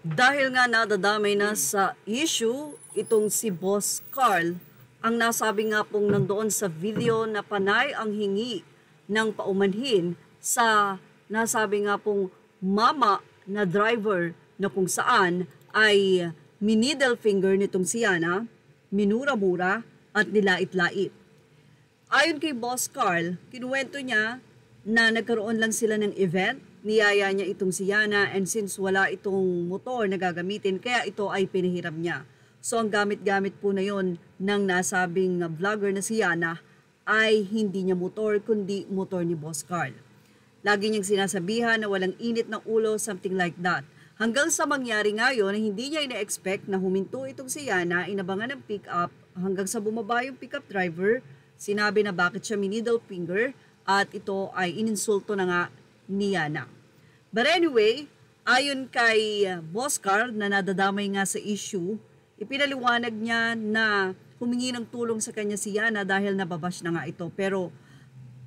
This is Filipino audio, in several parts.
Dahil nga nadadamay na sa issue, itong si Boss Carl, ang nasabi nga pong nandoon sa video na panay ang hingi ng paumanhin sa nasabi nga pong mama na driver na kung saan ay miniddle finger nitong si Yana, minura-mura at nilait-lait. Ayon kay Boss Carl, kinuwento niya na nagkaroon lang sila ng event, niyaya niya itong si Yana and since wala itong motor na gagamitin, kaya ito ay pinahiram niya. So ang gamit-gamit po na yon ng nasabing vlogger na si Yana ay hindi niya motor kundi motor ni Boss Carl. Lagi niyang sinasabihan na walang init ng ulo, something like that. Hanggang sa mangyari ngayon na hindi niya ina-expect na huminto itong si Yana, inabangan ng pick-up hanggang sa bumaba yung pick-up driver, sinabi na bakit siya miniddle finger at ito ay ininsulto na nga ni Yana. But anyway, ayon kay Boss Carl na nadadamay nga sa issue, ipinaliwanag niya na humingi ng tulong sa kanya si Yana dahil nababash na nga ito. Pero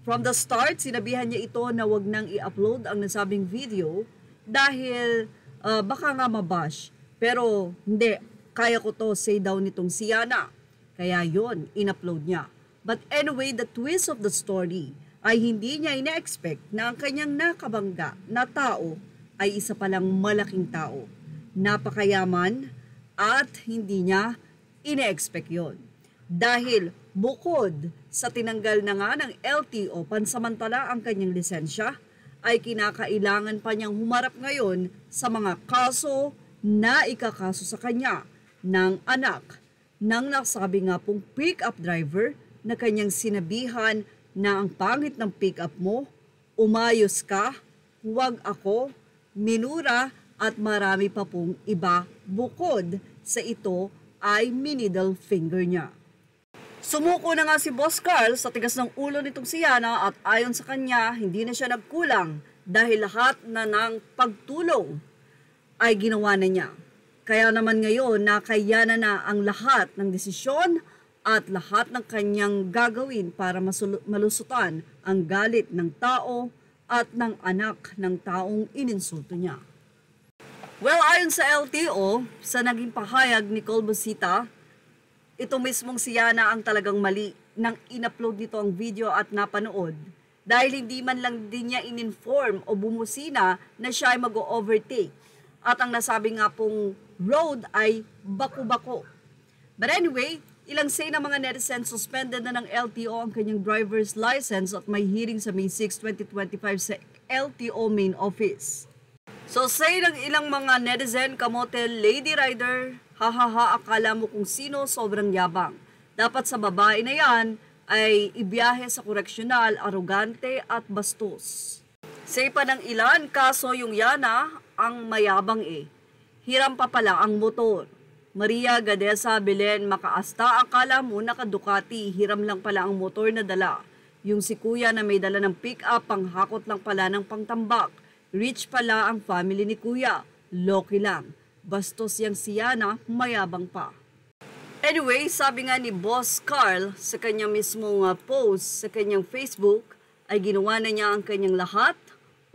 from the start, sinabihan niya ito na wag nang i-upload ang nasabing video dahil baka nga mabash. Pero hindi, kaya ko to, say daw nitong si Yana. Kaya yon in-upload niya. But anyway, the twist of the story ay hindi niya ina-expect na ang kanyang nakabangga na tao ay isa palang malaking tao. Napakayaman at hindi niya ina-expect yon. Dahil bukod sa tinanggal na nga ng LTO pansamantala ang kanyang lisensya, ay kinakailangan pa niyang humarap ngayon sa mga kaso na ikakaso sa kanya ng anak ng nasabi nga pong pick-up driver na kanyang sinabihan na ang pangit ng pick-up mo, umayos ka, huwag ako, minura at marami pa pong iba bukod sa ito ay miniddle finger niya. Sumuko na nga si Boss Carl sa tigas ng ulo nitong si Yana at ayon sa kanya, hindi na siya nagkulang dahil lahat na ng pagtulong ay ginawa na niya. Kaya naman ngayon, nakayanan na ang lahat ng desisyon at lahat ng kanyang gagawin para malusutan ang galit ng tao at ng anak ng taong ininsulto niya. Well, ayon sa LTO, sa naging pahayag ni Colbosita, ito mismong si Yana ang talagang mali nang in-upload nito ang video at napanood dahil hindi man lang din niya in-inform o bumusina na siya ay mag-overtake at ang nasabi nga pong road ay baku-bako. But anyway, ilang say na mga netizens suspended na ng LTO ang kanyang driver's license at may hearing sa May 6, 2025 sa LTO main office. So say ng ilang mga netizen, kamote lady rider, hahaha, akala mo kung sino, sobrang yabang. Dapat sa babae na yan ay ibiyahe sa koreksyonal, arogante at bastos. Say pa ng ilan, kaso yung Yana ang mayabang eh. Hiram pa pala ang motor. Maria Gadesa Belen Makaasta, akala mo naka-Ducati, hiram lang pala ang motor na dala. Yung si kuya na may dala ng pick-up, panghakot lang pala ng pangtambak. Rich pala ang family ni kuya, loki lang. Bastos yang si Yana, mayabang pa. Anyway, sabi nga ni Boss Carl sa kanyang mismong post sa kanyang Facebook, ay ginawa na niya ang kanyang lahat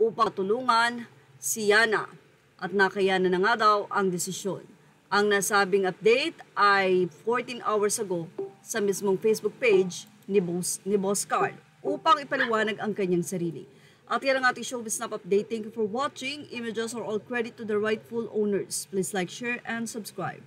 upang tulungan si Yana. At nakayanan na nga daw ang desisyon. Ang nasabing update ay 14 hours ago sa mismong Facebook page ni Boss Carl upang ipaliwanag ang kanyang sarili. At yan ang ating Showbiz Snap update. Thank you for watching. Images are all credit to the rightful owners. Please like, share, and subscribe.